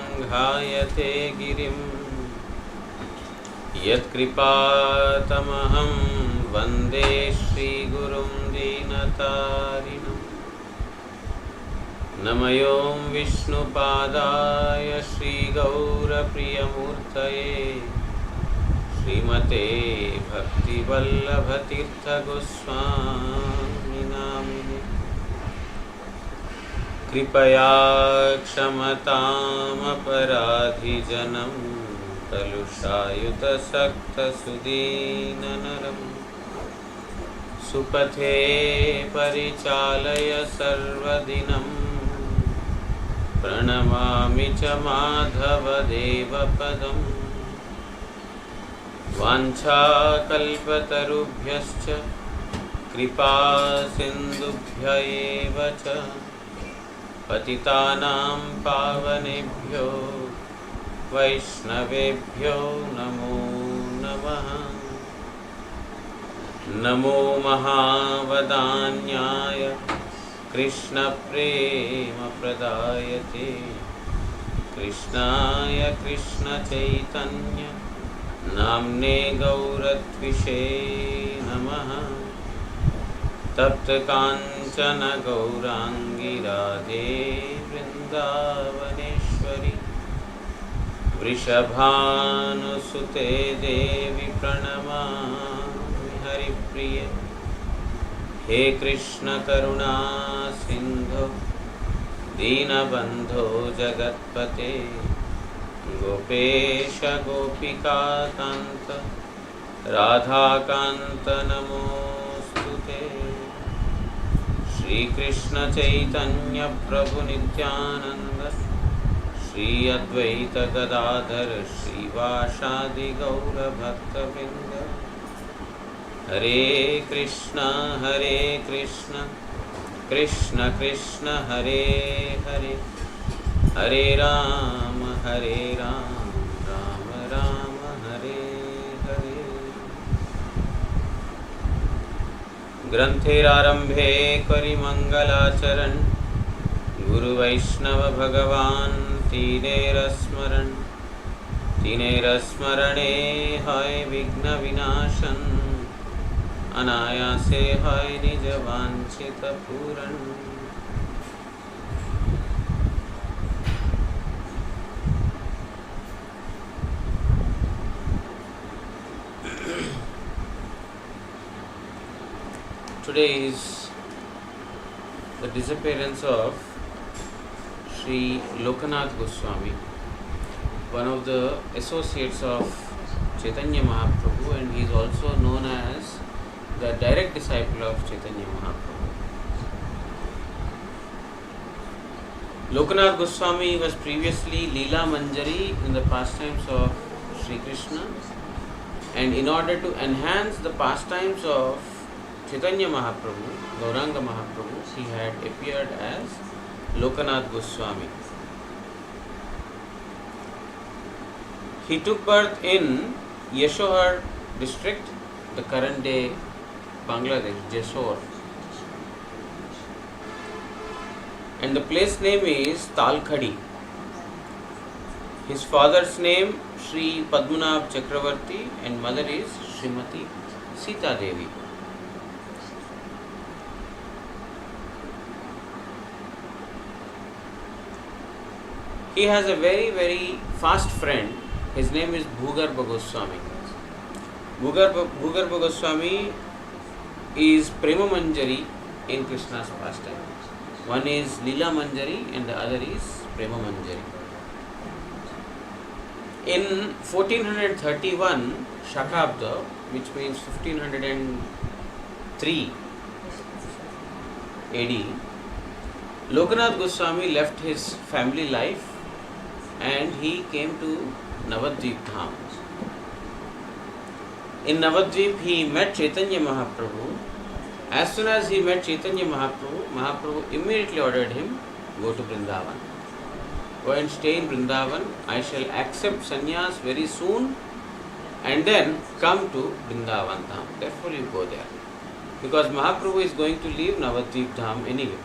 लङ्घायते गिरिं यत्कृपातमहं वन्दे श्रीगुरुं दीनतारिणम्। नमयों विष्णुपादाय श्रीगौरप्रियमूर्तये श्रीमते भक्तिवल्लभतीर्थगोस्वामी नामिने। कृपया क्षमतामपराधिजनं कलुषायुतसक्तसुदीननरम्। सुपथे परिचालय सर्वदिनं प्रणमामि च माधवदेवपदम्। वाञ्छाकल्पतरुभ्यश्च कृपा सिन्धुभ्य एव च पतितानां पावनेभ्यो वैष्णवेभ्यो नमो नमः। नमो महावदान्याय कृष्णप्रेमप्रदायते कृष्णाय कृष्णचैतन्य नाम्ने गौरत्विषे नमः। तप्तकाञ्चन गौराङ्गी राधे वृन्दावनेश्वरी वृषभानुसुते देवी प्रणमामि हरिप्रिये। हे कृष्ण करुणा सिन्धो दीनबन्धो जगत्पते गोपेश गोपिकान्त राधाकान्त नमोस्तुते। श्रीकृष्ण चैतन्य प्रभु नित्यानंद श्री अद्वैत गदाधर श्रीवासादि गौर भक्तवृंद। हरे कृष्ण कृष्ण कृष्ण हरे हरे, हरे राम राम राम हरे हरे। ग्रंथेरारंभे करि मंगलाचरण गुरु वैष्णव भगवान तीनेरस्मरणे हय विघ्न विनाशन अनायासे हय निज वांछित पूरण। Today is the disappearance of Sree Lokanath Goswami, one of the associates of Chaitanya Mahaprabhu, and he is also known as the direct disciple of Chaitanya Mahaprabhu. Lokanath Goswami was previously Leela Manjari in the pastimes of Sri Krishna, and in order to enhance the pastimes of Chaitanya Mahaprabhu, Gauranga Mahaprabhu, he had appeared as Lokanath Goswami. He took birth in Yeshore district, the current day Bangladesh, Jessore. And the place name is Talkhadi. His father's name Sri Padmanabh Chakravarti and mother is Srimati Sita Devi. He has a very fast friend. His name is Bhugarbha Goswami. Bhugarbha Goswami is Prema Manjari in Krishna's pastime. One is Leela Manjari and the other is Prema Manjari. In 1431 Shakabda, which means 1503 AD, Lokanath Goswami left his family life and he came to Navadvip Dham. In Navadvip he met Chaitanya Mahaprabhu. As soon as he met Chaitanya Mahaprabhu, Mahaprabhu immediately ordered him, go to Vrindavan. Go and stay in Vrindavan. I shall accept sannyas very soon and then come to Vrindavan Dham. Therefore you go there. Because Mahaprabhu is going to leave Navadvip Dham anyway.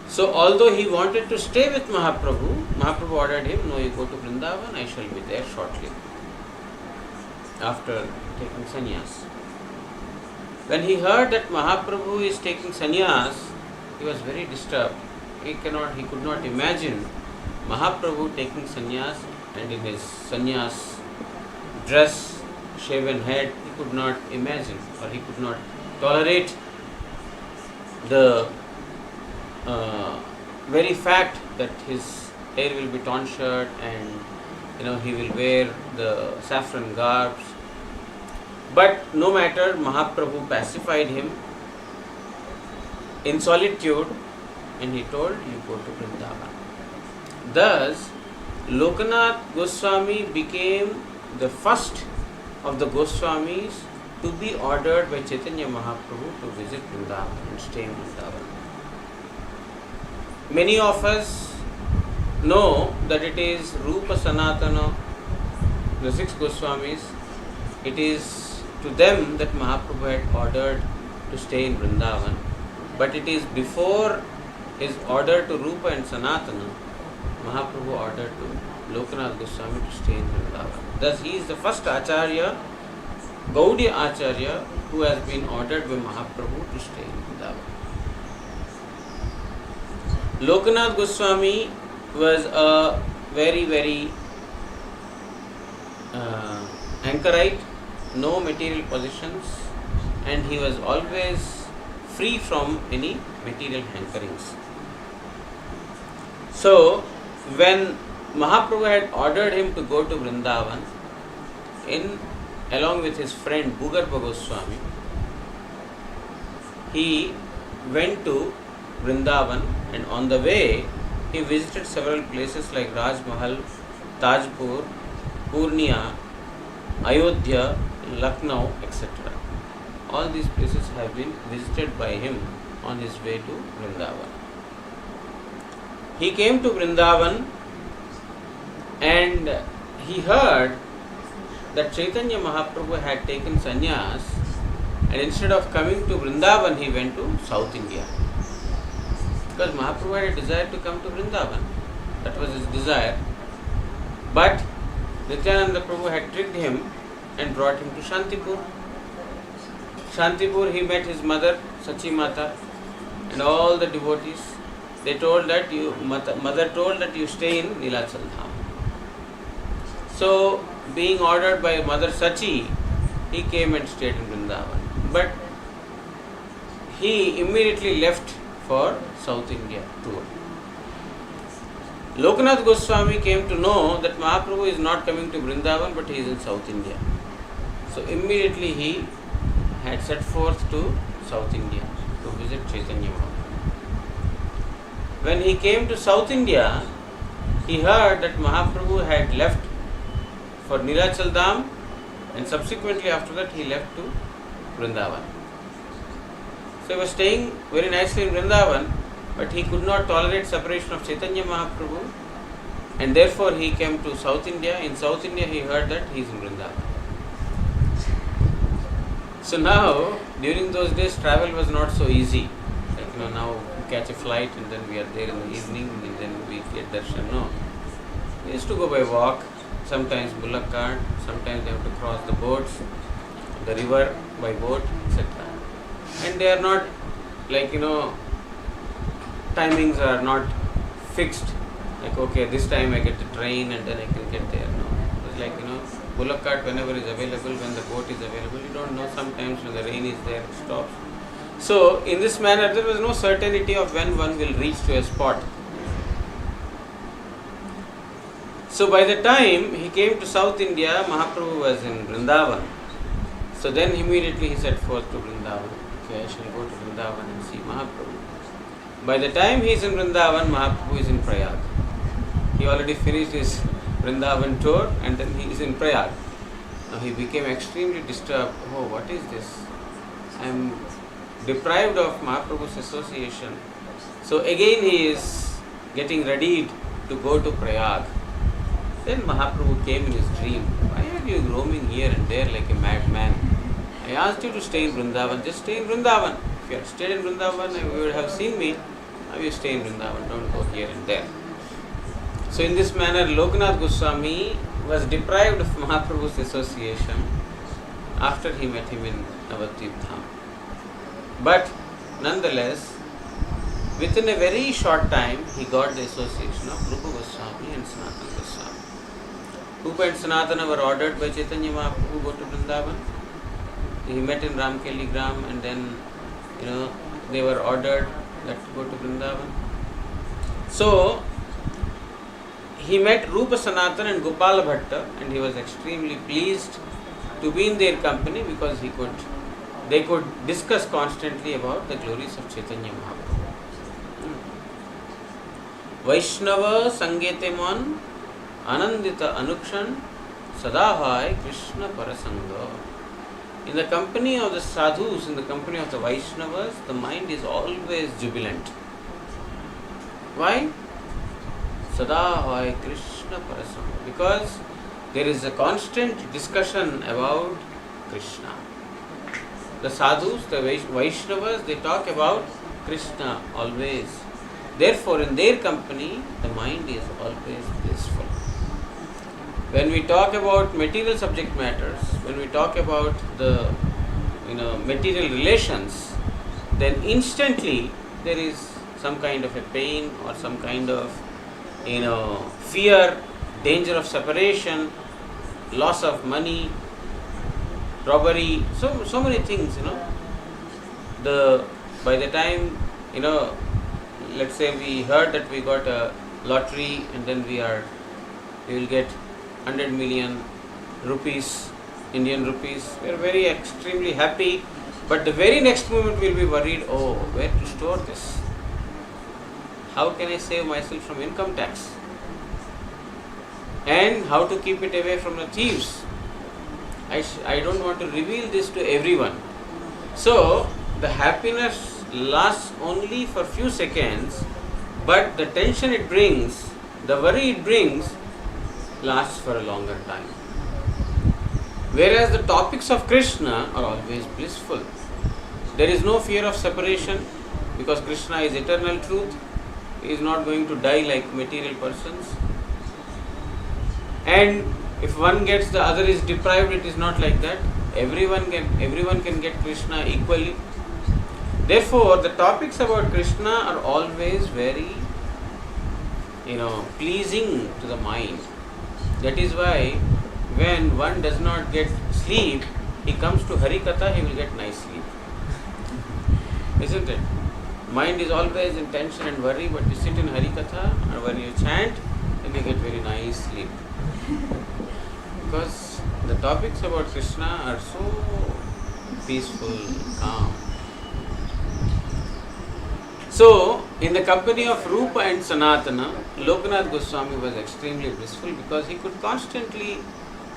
So although he wanted to stay with Mahaprabhu, Mahaprabhu ordered him, no, you go to Vrindavan, I shall be there shortly, after taking sannyas. When he heard that Mahaprabhu is taking sannyas, he was very disturbed. He could not imagine Mahaprabhu taking sannyas, and in his sannyas dress, shaven head, he could not imagine, or he could not tolerate the very fact that his hair will be tonsured and he will wear the saffron garbs. But no matter, Mahaprabhu pacified him in solitude, and he told, you go to Vrindavan. Thus, Lokanath Goswami became the first of the Goswamis to be ordered by Chaitanya Mahaprabhu to visit Vrindavan and stay in Vrindavan. Many of us know that it is Rupa Sanatana, the 6 Goswamis, it is to them that Mahaprabhu had ordered to stay in Vrindavan. But it is before his order to Rupa and Sanatana, Mahaprabhu ordered to Lokanath Goswami to stay in Vrindavan. Thus he is the first Acharya, Gaudiya Acharya, who has been ordered by Mahaprabhu to stay in Vrindavan. Lokanath Goswami was a very, very anchorite, no material possessions, and he was always free from any material hankerings. So, when Mahaprabhu had ordered him to go to Vrindavan, along with his friend Bhugarbha Goswami, he went to Vrindavan, and on the way he visited several places like Raj Mahal, Tajpur, Purnia, Ayodhya, Lucknow, etc. All these places have been visited by him on his way to Vrindavan. He came to Vrindavan and he heard that Chaitanya Mahaprabhu had taken sannyas, and instead of coming to Vrindavan, he went to South India. Because Mahaprabhu had a desire to come to Vrindavan. That was his desire. But Nityananda Prabhu had tricked him and brought him to Shantipur. Shantipur, he met his mother, Sachi Mata, and all the devotees. They told that mother told that you stay in Nilachal Dham. So, being ordered by Mother Sachi, he came and stayed in Vrindavan. But he immediately left for South India tour. Lokanath Goswami came to know that Mahaprabhu is not coming to Vrindavan, but he is in South India. So immediately he had set forth to South India to visit Chaitanya Mahaprabhu. When he came to South India, he heard that Mahaprabhu had left for Nilachal Dham, and subsequently after that he left to Vrindavan. So he was staying very nicely in Vrindavan, but he could not tolerate separation of Chaitanya Mahaprabhu, and therefore he came to South India. In South India he heard that he is in Vrindavan. So now, during those days, travel was not so easy. Like now we catch a flight and then we are there in the evening and then we get darshan. No. We used to go by walk, sometimes bullock cart, sometimes they have to cross the boats, the river by boat, etc. And they are not like, timings are not fixed. Like, okay, this time I get the train and then I can get there. No. It's like, bullock cart whenever is available, when the boat is available, you don't know, sometimes when the rain is there, it stops. So, in this manner, there was no certainty of when one will reach to a spot. So, by the time he came to South India, Mahaprabhu was in Vrindavan. So, then immediately he set forth to Vrindavan. Okay, I shall go to Vrindavan and see Mahaprabhu. By the time he is in Vrindavan, Mahaprabhu is in Prayag. He already finished his Vrindavan tour and then he is in Prayag. Now he became extremely disturbed. Oh, what is this? I am deprived of Mahaprabhu's association. So again he is getting ready to go to Prayag. Then Mahaprabhu came in his dream. Why are you roaming here and there like a madman? I asked you to stay in Vrindavan. Just stay in Vrindavan. If you had stayed in Vrindavan, you would have seen me. You stay in Vrindavan, don't go here and there. So in this manner, Lokanath Goswami was deprived of Mahaprabhu's association after he met him in Navadvip Dham. But nonetheless, within a very short time, he got the association of Rupa Goswami and Sanatana Goswami. Rupa and Sanatana were ordered by Chaitanya Mahaprabhu to go to Vrindavan. He met in Ramkeli Gram, and then, they were ordered that to go to Vrindavan. So, he met Rupa Sanatana and Gopala Bhatta, and he was extremely pleased to be in their company because they could discuss constantly about the glories of Chaitanya Mahaprabhu. Vaishnava Sangeteman Anandita Anukshan Sadahai Krishna Parasanga. In the company of the sadhus, in the company of the Vaishnavas, the mind is always jubilant. Why? Sadahai Krishna Parasanga. Because there is a constant discussion about Krishna. The sadhus, the Vaishnavas, they talk about Krishna always. Therefore, in their company, the mind is always blissful. When we talk about material subject matters, when we talk about the material relations, then instantly there is some kind of a pain or some kind of fear, danger of separation, loss of money, robbery, so many things. By the time let's say we heard that we got a lottery, and then we will get 100 million rupees, Indian rupees. We are very extremely happy, but the very next moment we will be worried, where to store this? How can I save myself from income tax? And how to keep it away from the thieves? I don't want to reveal this to everyone. So, the happiness lasts only for few seconds, but the tension it brings, the worry it brings, lasts for a longer time. Whereas the topics of Krishna are always blissful. There is no fear of separation because Krishna is eternal truth. He is not going to die like material persons. And if one gets, the other is deprived, it is not like that. Everyone can get Krishna equally. Therefore, the topics about Krishna are always very, pleasing to the mind. That is why when one does not get sleep, he comes to Harikatha, he will get nice sleep. Isn't it? Mind is always in tension and worry, but you sit in Harikatha or when you chant, then you get very nice sleep. Because the topics about Krishna are so peaceful, calm. So, in the company of Rupa and Sanatana, Lokanath Goswami was extremely blissful because he could constantly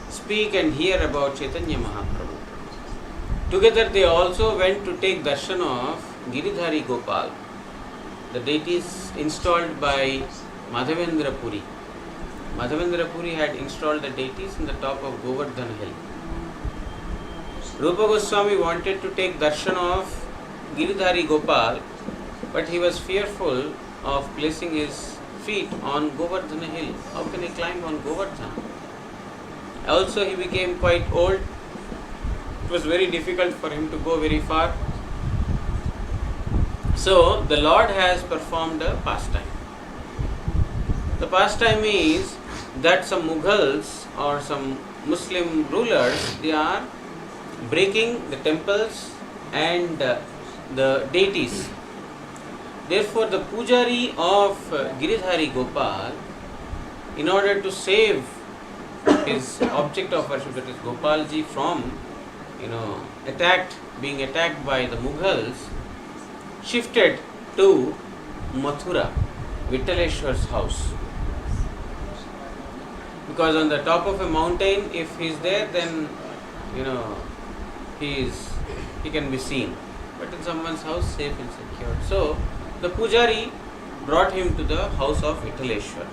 speak and hear about Chaitanya Mahaprabhu. Together they also went to take darshan of Giridhari Gopal, the deities installed by Madhavendra Puri. Madhavendra Puri had installed the deities in the top of Govardhan hill. Rupa Goswami wanted to take darshan of Giridhari Gopal, but he was fearful of placing his feet on Govardhan hill. How can he climb on Govardhan? Also, he became quite old. It was very difficult for him to go very far. So, the Lord has performed a pastime. The pastime is that some Mughals or some Muslim rulers, they are breaking the temples and the deities. Therefore, the pujari of Giridhari Gopal, in order to save his object of worship, that is Gopalji, from being attacked by the Mughals, shifted to Mathura, Vittaleshwar's house. Because on the top of a mountain, if he is there, then he can be seen. But in someone's house, safe and secure. So the pujari brought him to the house of Vittaleshwar.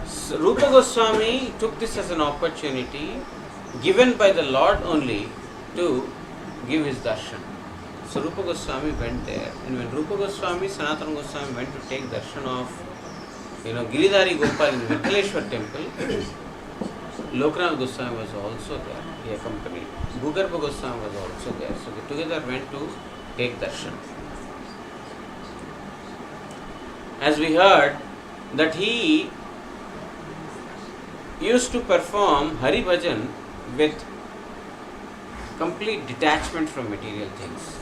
So Rupa Goswami took this as an opportunity given by the Lord only to give his darshan. So Rupa Goswami went there, and when Rupa Goswami, Sanatana Goswami went to take darshan of, Giridhari Gopal in Vittaleshwar temple, Lokanath Goswami was also there. He accompanied. Bhugarbha Goswami was also there. So they together went to take darshan. As we heard, that he used to perform Hari Bhajan with complete detachment from material things.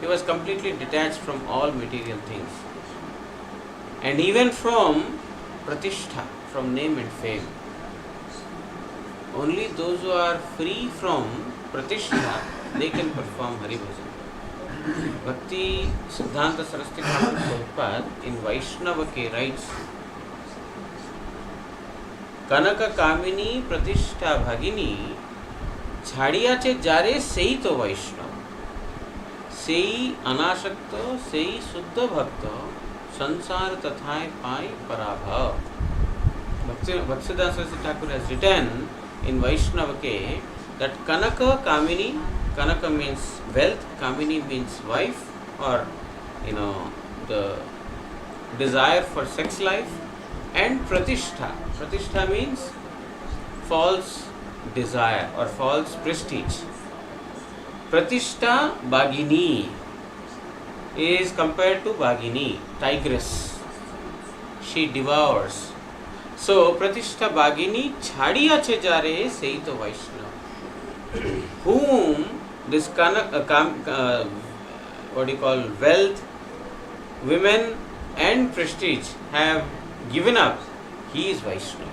He was completely detached from all material things. And even from pratishtha, from name and fame. Only those who are free from pratishtha, they can perform Hari Bhajan. Bhakti Siddhanta Saraswati Thakur Prabhupada in Vaishnava Ke writes, Kanaka Kamini Pratishtha Bhagini Chhadiyache Jare Sei to Vaishnava. Sei Anashakta, Sei Suddha Bhakta, Sansar Tathai Pai Parabhav. Bhaktisiddhanta Saraswati Thakur has written in Vaishnava Ke that Kanaka Kamini, Kanaka means wealth, Kamini means wife, or the desire for sex life, and Pratishtha. Pratishtha means false desire or false prestige. Pratishtha Bhagini is compared to Bhagini, tigress. She devours. So, Pratishtha Bhagini Chhadiyache Jare Seito Vaishnava. Whom this wealth, women and prestige have given up, he is Vaishnava.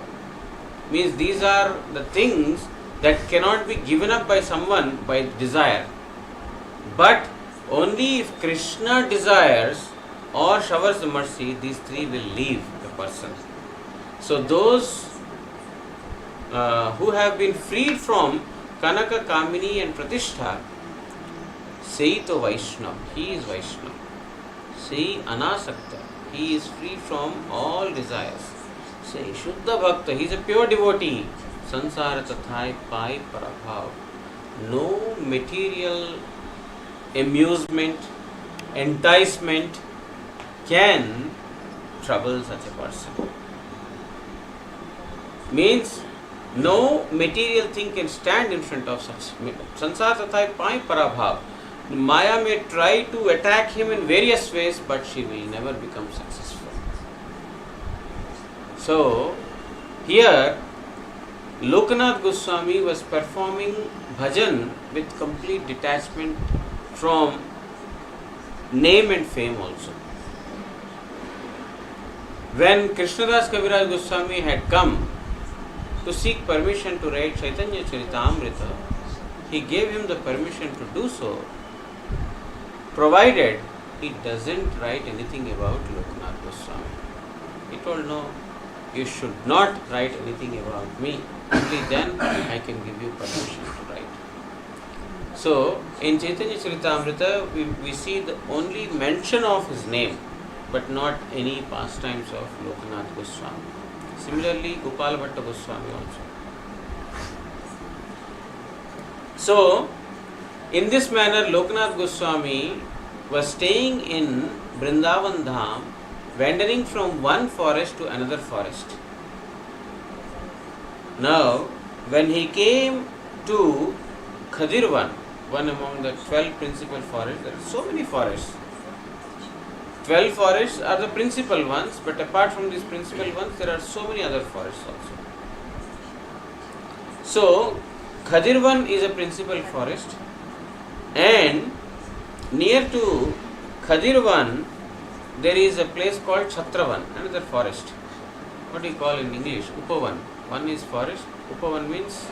Means these are the things that cannot be given up by someone by desire. But only if Krishna desires or showers the mercy, these three will leave the person. So those who have been freed from Kanaka, Kamini and Pratishtha, Seito Vaishnava, he is Vaishnava. Sei Anasakta, he is free from all desires. Sei Shuddha Bhakta, he is a pure devotee. Sansara Tathai Pai Parabhav. No material amusement, enticement can trouble such a person. Means no material thing can stand in front of such. Sansara Tathai Pai Parabhav. Maya may try to attack him in various ways, but she will never become successful. So, here Lokanath Goswami was performing bhajan with complete detachment from name and fame also. When Krishnadas Kaviraj Goswami had come to seek permission to write Chaitanya Charitamrita, he gave him the permission to do so, provided he doesn't write anything about Lokanath Goswami. He told, no, you should not write anything about me. Only then I can give you permission to write. So, in Chaitanya Charitamrita, we see the only mention of his name, but not any pastimes of Lokanath Goswami. Similarly, Gopal Bhatta Goswami also. So, in this manner, Lokanath Goswami was staying in Vrindavan Dham, wandering from one forest to another forest. Now, when he came to Khadirvan, one among the 12 principal forests, there are so many forests. 12 forests are the principal ones, but apart from these principal ones, there are so many other forests also. So, Khadirvan is a principal forest, and near to Khadirvan, there is a place called Chhatravan, another forest. What do you call in English? Upavan. One is forest. Upavan means,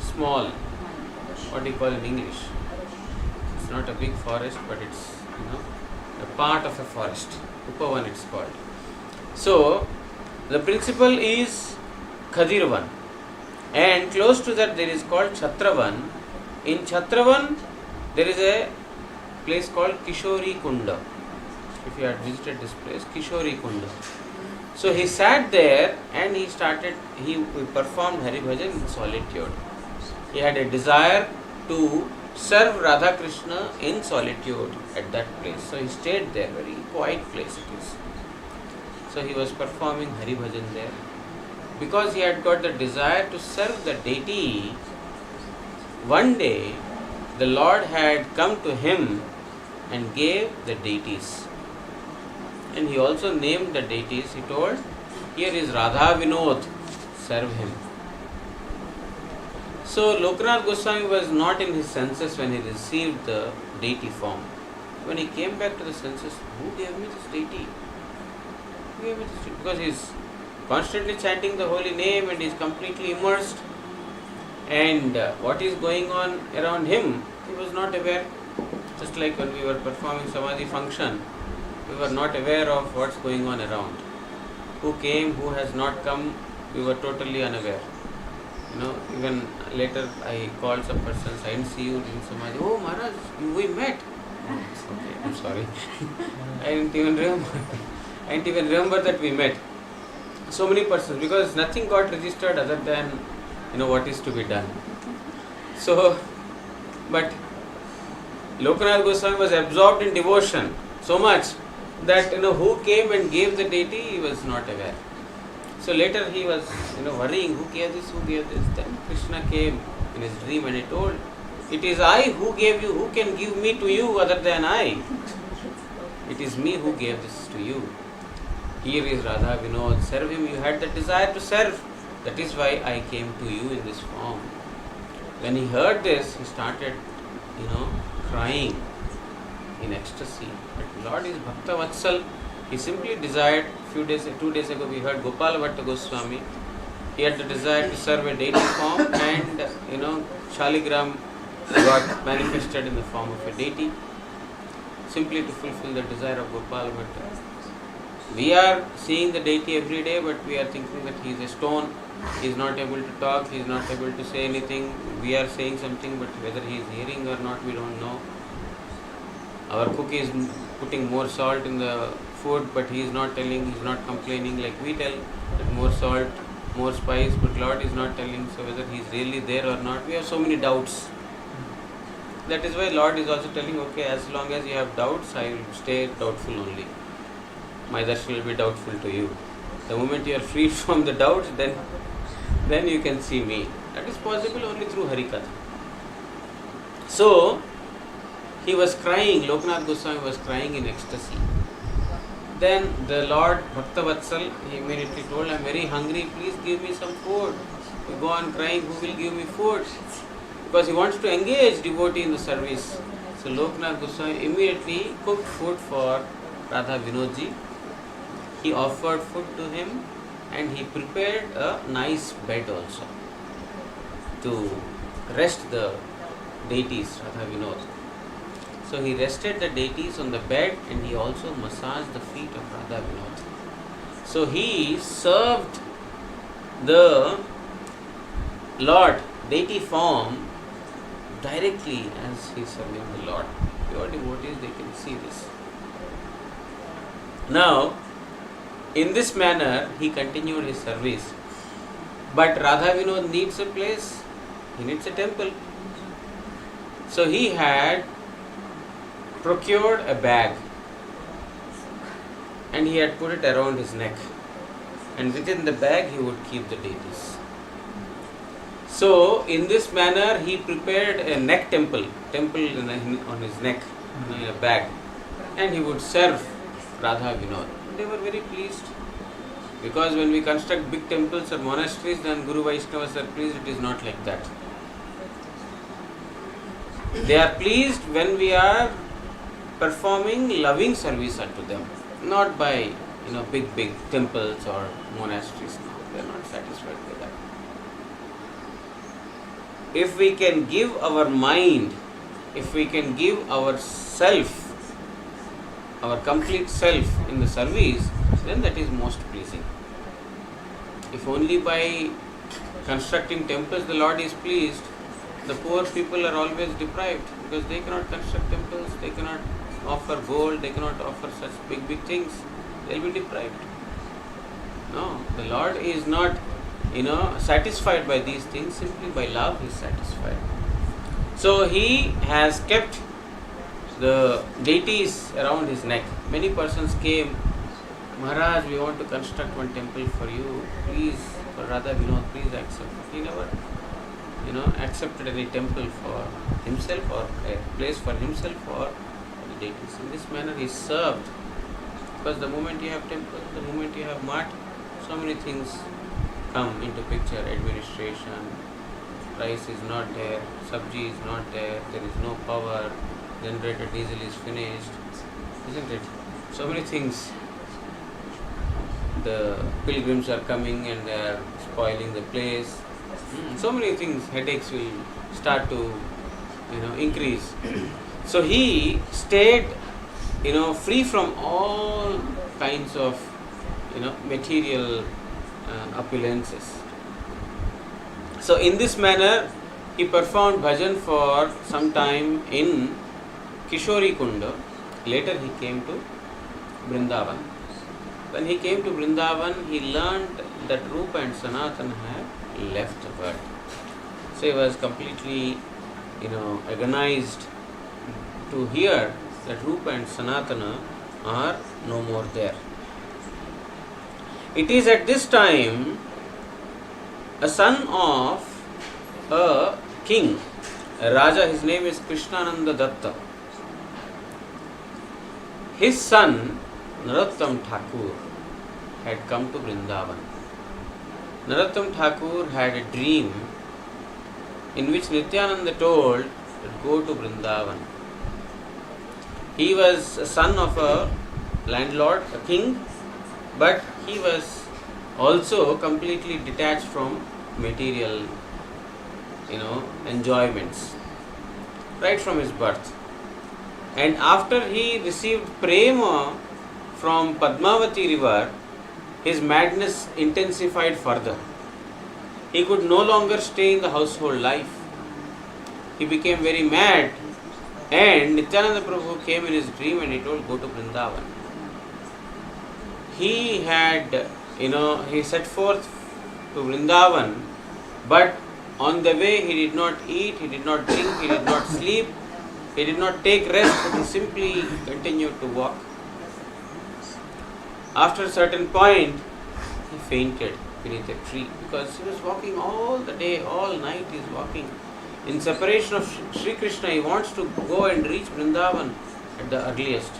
small. What do you call in English? It's not a big forest, but it's, a part of a forest. Upavan it's called. So, the principal is Khadirvan. And close to that there is called Chhatravan. In Chhatravan, there is a place called Kishori Kunda. If you had visited this place, Kishori Kunda. So he sat there and he performed Hari Bhajan in solitude. He had a desire to serve Radha Krishna in solitude at that place. So he stayed there, very quiet place it is. So he was performing Hari Bhajan there. Because he had got the desire to serve the deity, one day the Lord had come to him and gave the deities. And he also named the deities. He told, here is Radha Vinod, serve him. So Lokanath Goswami was not in his senses when he received the deity form. When he came back to the senses, who gave me this deity? Who gave me this deity? Because he is constantly chanting the holy name and he is completely immersed. And what is going on around him, he was not aware. Just like when we were performing Samadhi function, we were not aware of what's going on around. Who came, who has not come, we were totally unaware. Even later I called some persons, I didn't see you in Samadhi. Oh Maharaj, we met. Okay, I'm sorry. I didn't even remember that we met. So many persons, because nothing got registered other than what is to be done. So, but Lokanath Goswami was absorbed in devotion so much that who came and gave the deity, he was not aware. So later he was worrying, who gave this, who gave this. Then Krishna came in his dream and he told, it is I who gave you, who can give me to you other than I? It is me who gave this to you. Here is Radha Vinod, serve him. You had the desire to serve. That is why I came to you in this form. When he heard this, he started, crying in ecstasy. But Lord is Bhakta Vatsal. He simply desired, 2 days ago we heard Gopal Bhatta Goswami. He had the desire to serve a deity form and, Shaligram got manifested in the form of a deity. Simply to fulfill the desire of Gopal Bhatta. We are seeing the deity every day, but we are thinking that he is a stone. He is not able to talk, he is not able to say anything. We are saying something, but whether he is hearing or not, we don't know. Our cook is putting more salt in the food, but he is not telling, he is not complaining like we tell that more salt, more spice, but Lord is not telling. So whether he is really there or not, we have so many doubts. That is why Lord is also telling, okay, as long as you have doubts, I will stay doubtful only. My darshan will be doubtful to you. The moment you are freed from the doubts, then you can see me. That is possible only through Harikatha. So, he was crying, Lokanath Goswami was crying in ecstasy. Then the Lord Bhakta Vatsal, he immediately told, I am very hungry, please give me some food. You go on crying, who will give me food? Because he wants to engage devotee in the service. So Lokanath Goswami immediately cooked food for Radha Vinodji. He offered food to him and he prepared a nice bed also to rest the deities, Radha Vinod. So he rested the deities on the bed and he also massaged the feet of Radha Vinod. So he served the Lord, deity form, directly as he is serving the Lord. Pure devotees, they can see this. Now, in this manner, he continued his service. But Radha Vinod needs a place, he needs a temple. So he had procured a bag and he had put it around his neck. And within the bag, he would keep the deities. So, in this manner, he prepared a neck temple on his neck, in a bag. And he would serve Radha Vinod. They were very pleased. Because when we construct big temples or monasteries, then Guru Vaishnavas are pleased. It is not like that. They are pleased when we are performing loving service unto them. Not by, big temples or monasteries. No, they are not satisfied with that. If we can give our mind, if we can give our self, our complete self in the service, then that is most pleasing. If only by constructing temples the Lord is pleased, the poor people are always deprived because they cannot construct temples, they cannot offer gold, they cannot offer such big things. They will be deprived. No, the Lord is not satisfied by these things, simply by love he is satisfied. So he has kept the deities around his neck. Many persons came, Maharaj, we want to construct one temple for you. Please, for Radha Vinod, please accept. He never, accepted any temple for himself or a place for himself or the deities. In this manner he served. Because the moment you have temple, the moment you have mart, so many things come into picture. Administration, rice is not there, sabji is not there, there is no power, generator diesel is finished, isn't it? So many things. The pilgrims are coming and they are spoiling the place. So many things, headaches will start to, increase. So he stayed, free from all kinds of, material opulences. So in this manner, he performed bhajan for some time in Kishori Kunda. Later he came to Vrindavan. When he came to Vrindavan, he learned that Rupa and Sanatana had left the world. So he was completely, agonized to hear that Rupa and Sanatana are no more there. It is at this time a son of a king, a Raja, his name is Krishnananda Datta. His son, Narottam Thakur, had come to Vrindavan. Narottam Thakur had a dream in which Nityananda told that go to Vrindavan. He was a son of a landlord, a king, but he was also completely detached from material, enjoyments, right from his birth. And after he received prema from Padmavati river, his madness intensified further. He could no longer stay in the household life. He became very mad, and Nityananda Prabhu came in his dream and he told, go to Vrindavan. He had, he set forth to Vrindavan, but on the way he did not eat, he did not drink, he did not sleep, he did not take rest, but he simply continued to walk. After a certain point, he fainted beneath a tree because he was walking all the day, all night he is walking. In separation of Sri Krishna, he wants to go and reach Vrindavan at the earliest.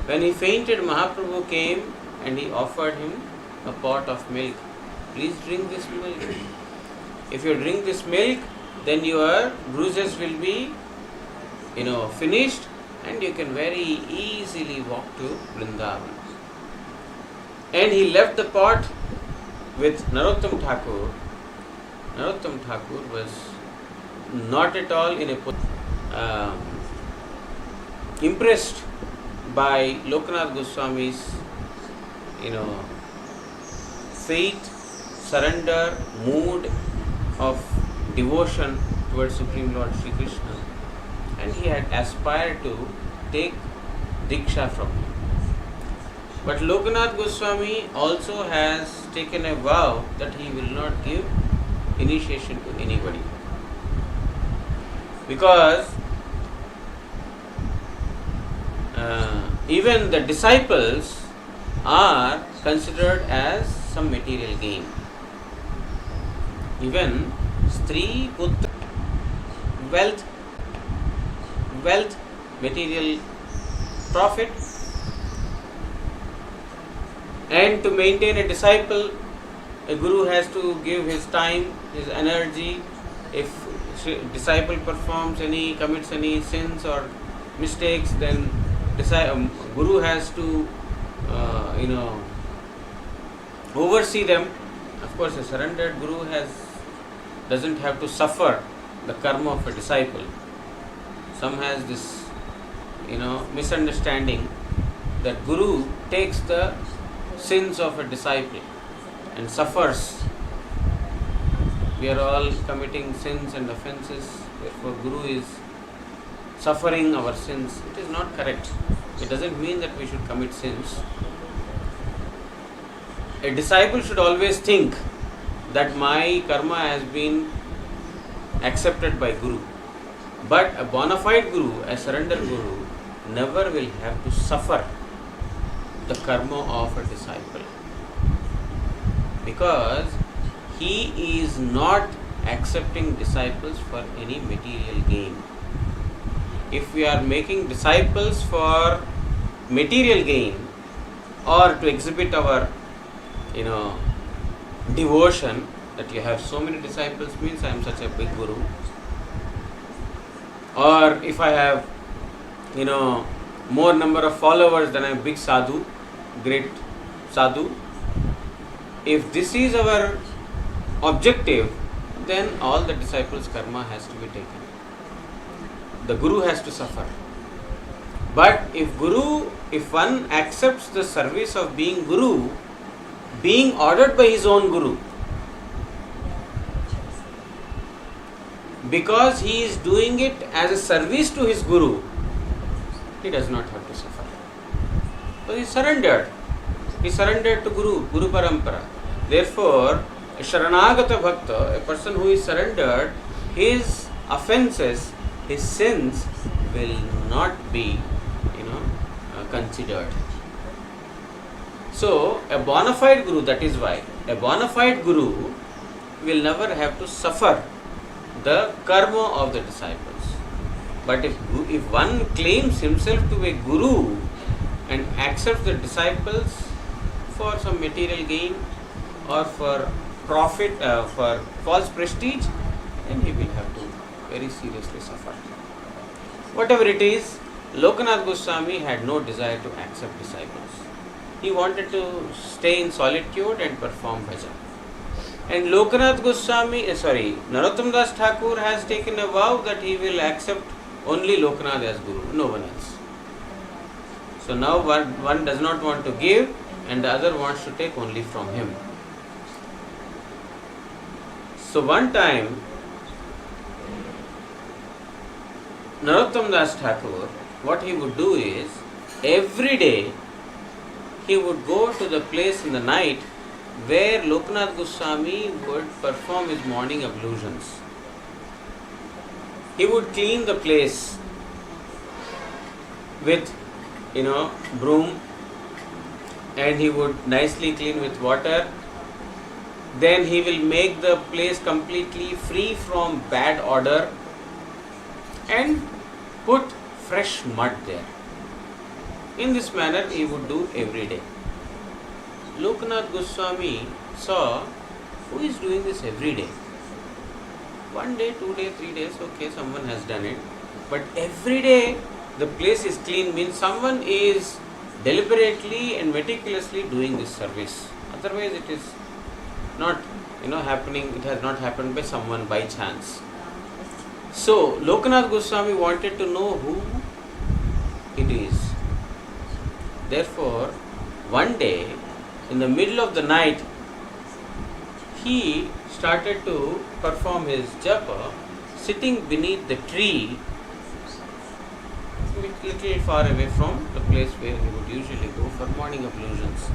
When he fainted, Mahaprabhu came and he offered him a pot of milk. Please drink this milk. If you drink this milk, then your bruises will be, finished and you can very easily walk to Vrindavan. And he left the pot with Narottam Thakur. Narottam Thakur was not at all impressed by Lokanath Goswami's, faith, surrender, mood of devotion towards Supreme Lord Sri Krishna, and he had aspired to take Diksha from him. But Lokanath Goswami also has taken a vow that he will not give initiation to anybody. Because even the disciples are considered as some material gain. Even Sree, Putra, wealth, material profit. And to maintain a disciple, a guru has to give his time, his energy. If disciple commits any sins or mistakes, then guru has to, oversee them. Of course, a surrendered guru doesn't have to suffer the karma of a disciple. Some has this, misunderstanding that guru takes the sins of a disciple and suffers. We are all committing sins and offences, therefore guru is suffering our sins. It is not correct. It doesn't mean that we should commit sins. A disciple should always think that my karma has been accepted by guru. But a bona fide guru, a surrender guru, never will have to suffer the karma of a disciple, because he is not accepting disciples for any material gain. If we are making disciples for material gain or to exhibit our devotion, that you have so many disciples means I am such a big guru, or if I have more number of followers than I am big sadhu, great sadhu. If this is our objective, then all the disciples' karma has to be taken. The guru has to suffer. But if one accepts the service of being guru, being ordered by his own guru, because he is doing it as a service to his guru, he does not have to suffer. So he surrendered. He surrendered to Guru Parampara. Therefore, a Sharanagata Bhakta, a person who is surrendered, his offences, his sins will not be considered. So, a bona fide guru, that is why, a bona fide guru will never have to suffer the karma of the disciples. But if one claims himself to be a guru and accepts the disciples for some material gain or for profit, for false prestige, then he will have to very seriously suffer. Whatever it is, Lokanath Goswami had no desire to accept disciples. He wanted to stay in solitude and perform bhajan. And Lokanath Goswami, Narottam Das Thakur has taken a vow that he will accept only Lokanath as guru, no one else. So now one does not want to give and the other wants to take only from him. So one time, Narottam Das Thakur, what he would do is, every day he would go to the place in the night where Lokanath Goswami would perform his morning ablutions. He would clean the place with broom, and he would nicely clean with water. Then he will make the place completely free from bad odor and put fresh mud there. In this manner he would do every day. Lokanath Goswami saw, who is doing this every day? 1 day, 2 days, 3 days, okay, someone has done it. But every day the place is clean means someone is deliberately and meticulously doing this service. Otherwise it is not happening, it has not happened by someone by chance. So Lokanath Goswami wanted to know who it is. Therefore, one day, in the middle of the night, he started to perform his japa sitting beneath the tree, little far away from the place where he would usually go for morning ablutions.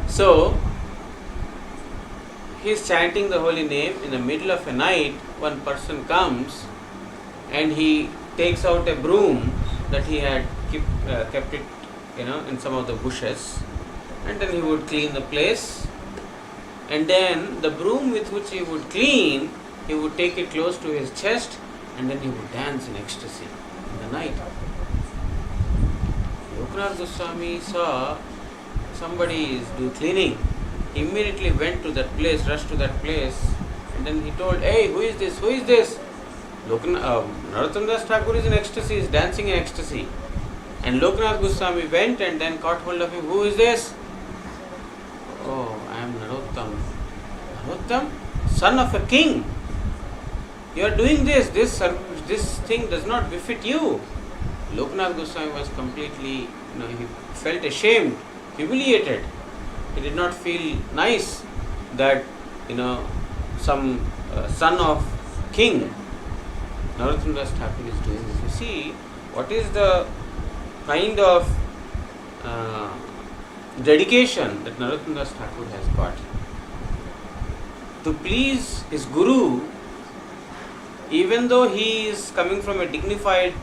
So, he is chanting the holy name. In the middle of a night, one person comes and he takes out a broom that he had kept it in some of the bushes, and then he would clean the place, and then the broom with which he would clean, he would take it close to his chest, and then he would dance in ecstasy in the night. Lokanath Goswami saw somebody is doing cleaning. He immediately went to that place, rushed to that place, and then he told, "Hey, who is this? Who is this?" Narottam Das Thakur is in ecstasy, is dancing in ecstasy. And Lokanath Goswami went and then caught hold of him. "Who is this?" "Oh, I am Narottam." "Narottam? Son of a king. You are doing this. This thing does not befit you." Lokanath Goswami was completely, he felt ashamed, humiliated. He did not feel nice that, some son of king, Narottam Das Thakur, is doing this. You see, what is the kind of dedication that Narottam Das Thakur has got. To please his guru, even though he is coming from a dignified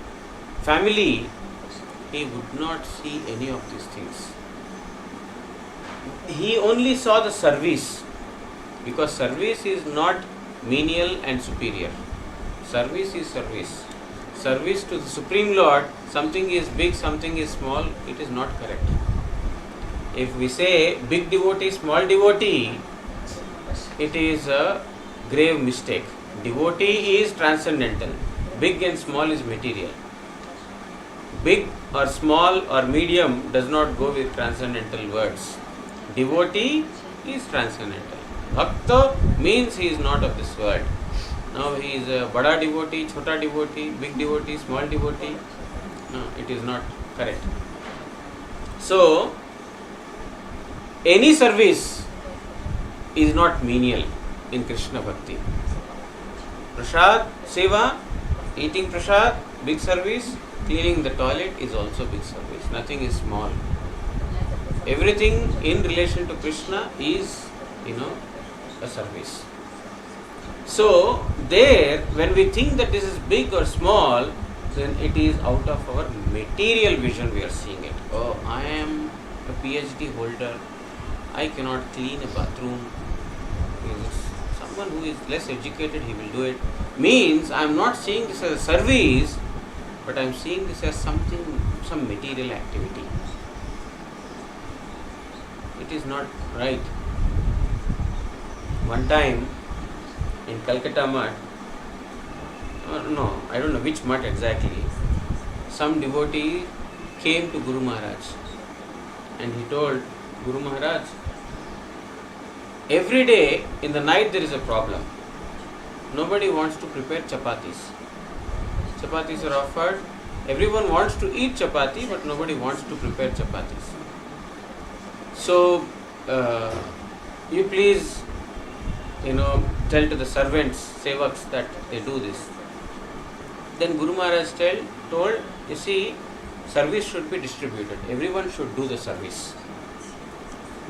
family, he would not see any of these things. He only saw the service, because service is not menial and superior. Service is service. Service to the Supreme Lord, something is big, something is small, it is not correct. If we say big devotee, small devotee, it is a grave mistake. Devotee is transcendental. Big and small is material. Big or small or medium does not go with transcendental words. Devotee is transcendental. Bhakta means he is not of this world. Now he is a bada devotee, chota devotee, big devotee, small devotee. No, it is not correct. So, any service is not menial in Krishna Bhakti. Prasad, seva, eating prasad, big service. Cleaning the toilet is also big service. Nothing is small. Everything in relation to Krishna is, a service. So, there, when we think that this is big or small, then it is out of our material vision we are seeing it. Oh, I am a PhD holder. I cannot clean a bathroom. Someone who is less educated, he will do it. Means I am not seeing this as a service, but I am seeing this as something, some material activity. It is not right. One time in Calcutta Mutt, I don't know which mutt exactly, some devotee came to Guru Maharaj and he told Guru Maharaj, every day in the night there is a problem. Nobody wants to prepare chapatis. Chapatis are offered. Everyone wants to eat chapati, but nobody wants to prepare chapatis. So, you please, tell to the servants, sevaks, that they do this. Then Guru Maharaj told, you see, service should be distributed. Everyone should do the service.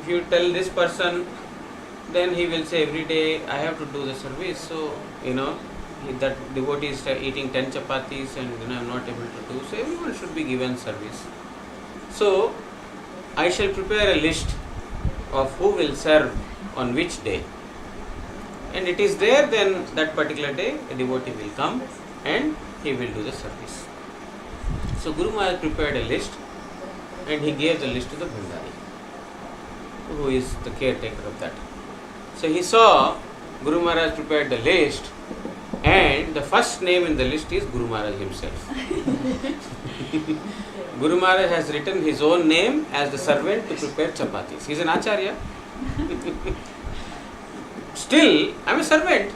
If you tell this person, then he will say every day I have to do the service. So, that devotee is eating 10 chapatis and I am not able to do. So, everyone should be given service. So, I shall prepare a list of who will serve on which day. And it is there, then that particular day a devotee will come and he will do the service. So Guru Maharaj prepared a list and he gave the list to the Bhandari, who is the caretaker of that. So he saw Guru Maharaj prepared the list and the first name in the list is Guru Maharaj himself. Guru Maharaj has written his own name as the servant to prepare chapatis. He is an acharya. Still, I am a servant.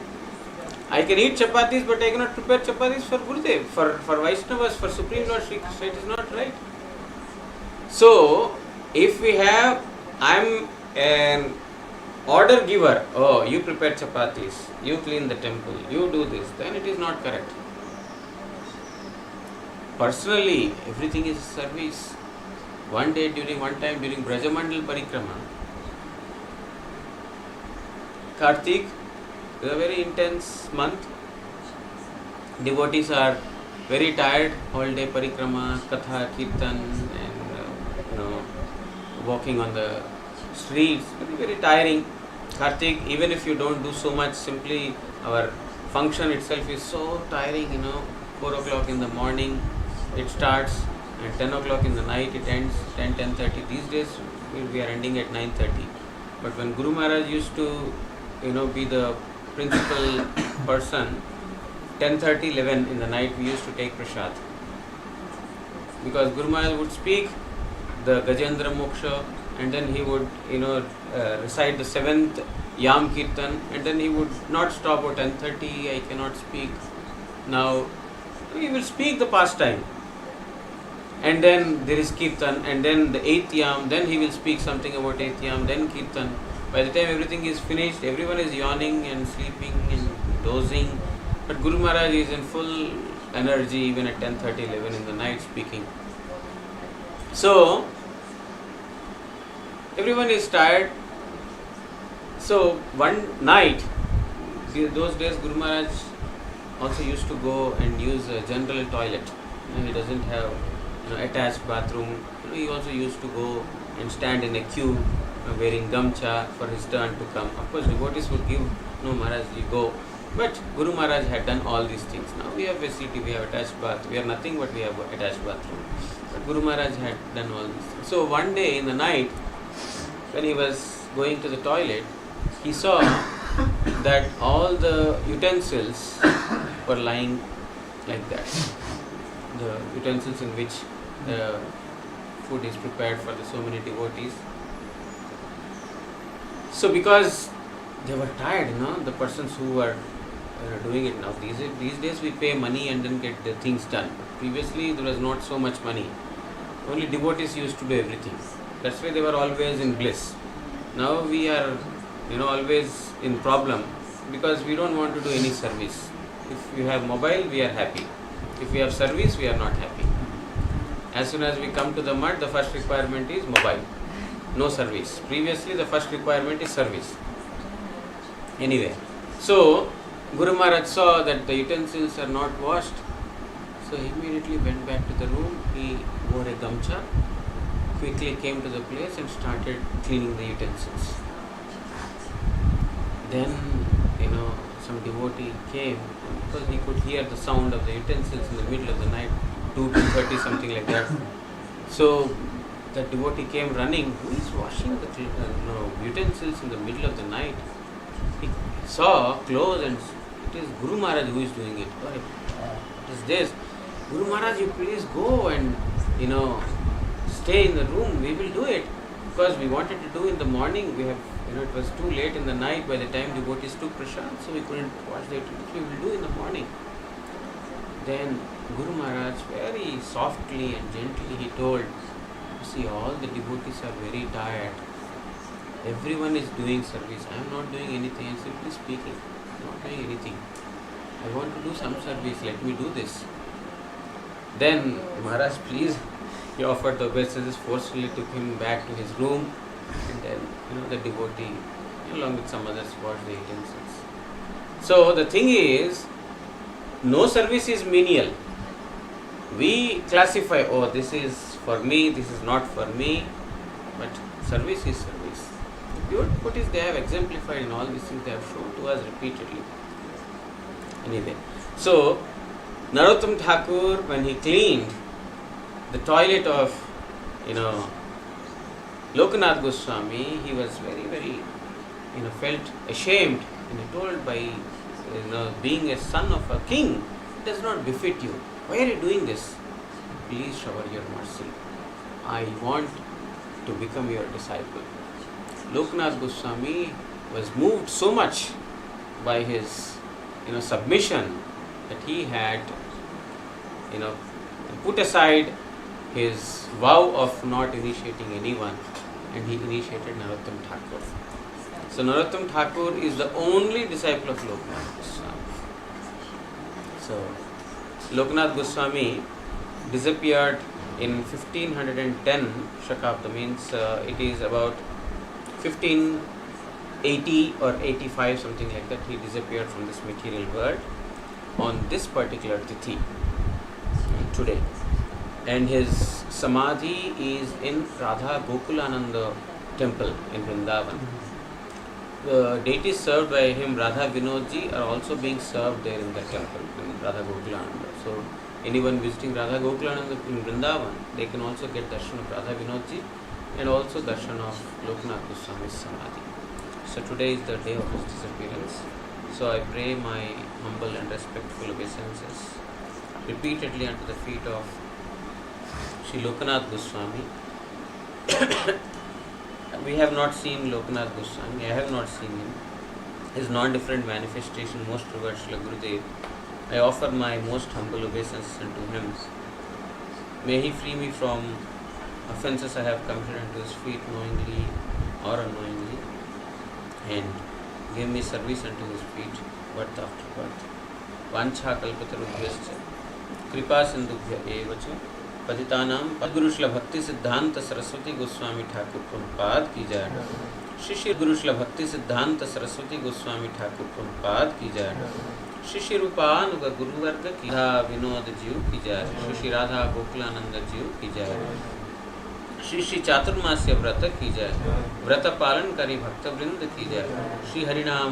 I can eat chapatis, but I cannot prepare chapatis for Gurudev, for Vaishnavas, for Supreme Lord Sri Krishna. It is not right. So, if we have, I am an order giver. Oh, you prepare chapatis, you clean the temple, you do this, then it is not correct. Personally, everything is service. One time during Brajamandal Parikrama, Kartik is a very intense month. Devotees are very tired, whole day parikrama, katha, kirtan, and walking on the streets, very, very tiring. Kartik, even if you don't do so much, simply our function itself is so tiring, 4 o'clock in the morning it starts and 10 o'clock in the night it ends, 10:30. These days we are ending at 9:30. But when Guru Maharaj used to, be the principal person, 10:30, 11 in the night we used to take prasad. Because Guru Maharaj would speak the Gajendra Moksha and then he would, recite the 7th Yam Kirtan and then he would not stop at 10:30, I cannot speak. Now, he will speak the pastime. And then there is Kirtan and then the 8th Yam, then he will speak something about 8th Yam, then Kirtan. By the time everything is finished, everyone is yawning and sleeping and dozing. But Guru Maharaj is in full energy even at 10:30, 11 in the night speaking. So, everyone is tired. So, one night, those days Guru Maharaj also used to go and use a general toilet. He doesn't have attached bathroom. He also used to go and stand in a queue wearing gamcha for his turn to come. Of course, devotees would give, no Maharaj, you go. But Guru Maharaj had done all these things. Now we have facility, we have attached bath. We are nothing but we have attached bathroom. But Guru Maharaj had done all these things. So one day in the night, when he was going to the toilet, he saw that all the utensils were lying like that. The utensils in which the food is prepared for the so many devotees. So because they were tired, the persons who were doing it now. These days we pay money and then get the things done. Previously there was not so much money. Only devotees used to do everything. That's why they were always in bliss. Now we are, always in problem because we don't want to do any service. If you have mobile, we are happy. If we have service, we are not happy. As soon as we come to the mud, the first requirement is mobile. No service. Previously, the first requirement is service. Anyway, so Guru Maharaj saw that the utensils are not washed. So he immediately went back to the room. He wore a gamcha, quickly came to the place and started cleaning the utensils. Then, some devotee came because he could hear the sound of the utensils in the middle of the night, 2:30, something like that. So the devotee came running. Who is washing the utensils in the middle of the night? He saw close and it is Guru Maharaj who is doing it. What is this? Guru Maharaj, you please go and stay in the room. We will do it because we wanted to do in the morning. We have it was too late in the night by the time devotees took prasad, so we couldn't wash the utensils. We will do in the morning. Then Guru Maharaj very softly and gently he told, see, all the devotees are very tired. Everyone is doing service. I am not doing anything. I am simply speaking. I am not doing anything. I want to do some service. Let me do this. Then Maharaj, please, he offered the obeisances, forcefully took him back to his room, and then the devotee, along with some others, washed the utensils. So the thing is, no service is menial. We classify, this is for me, this is not for me, but service is service. The devotees, they have exemplified in all these things, they have shown to us repeatedly. Anyway, so Narottam Thakur, when he cleaned the toilet of, Lokanath Goswami, he was very, very, felt ashamed, and he told, by, being a son of a king, it does not befit you. Why are you doing this? Please shower your mercy. I want to become your disciple. Lokanath Goswami was moved so much by his, submission that he had, put aside his vow of not initiating anyone, and he initiated Narottam Thakur. So Narottam Thakur is the only disciple of Lokanath Goswami. So Lokanath Goswami disappeared in 1510 Shakabda, means it is about 1580 or 85, something like that. He disappeared from this material world on this particular tithi today. And his samadhi is in Radha Gokulananda temple in Vrindavan. The deities served by him, Radha Vinodji, are also being served there in the temple in Radha Gokulananda. So anyone visiting Radha Gokulananda in Vrindavan, they can also get darshan of Radha Vinodji and also darshan of Lokanath Goswami's samadhi. So today is the day of his disappearance. So I pray my humble and respectful obeisances repeatedly unto the feet of Sri Lokanath Goswami. We have not seen Lokanath Goswami. I have not seen him. His non-different manifestation, most revered Srila Gurudev. I offer my most humble obeisances unto him. May he free me from offences I have committed unto his feet, knowingly or unknowingly, and give me service unto his feet, birth after birth. Vancha kalpatarubhyascha kripa sindubhya evacha पतितानाम गुरु श्री भक्ति सिद्धांत सरस्वती गोस्वामी ठाकुर प्रभुपाद की जय। श्री श्री गुरु श्री भक्ति सिद्धांत सरस्वती गोस्वामी ठाकुर प्रभुपाद की जय। श्री श्री रूपानुग गुरुवर्ग की जय, विनोद जीव की जय, श्री श्री राधा गोकुलानंद जीव की जय, श्री श्री चातुर्मास्य व्रत की जय, व्रत पालन करी भक्त वृंद की जय, श्री हरिनाम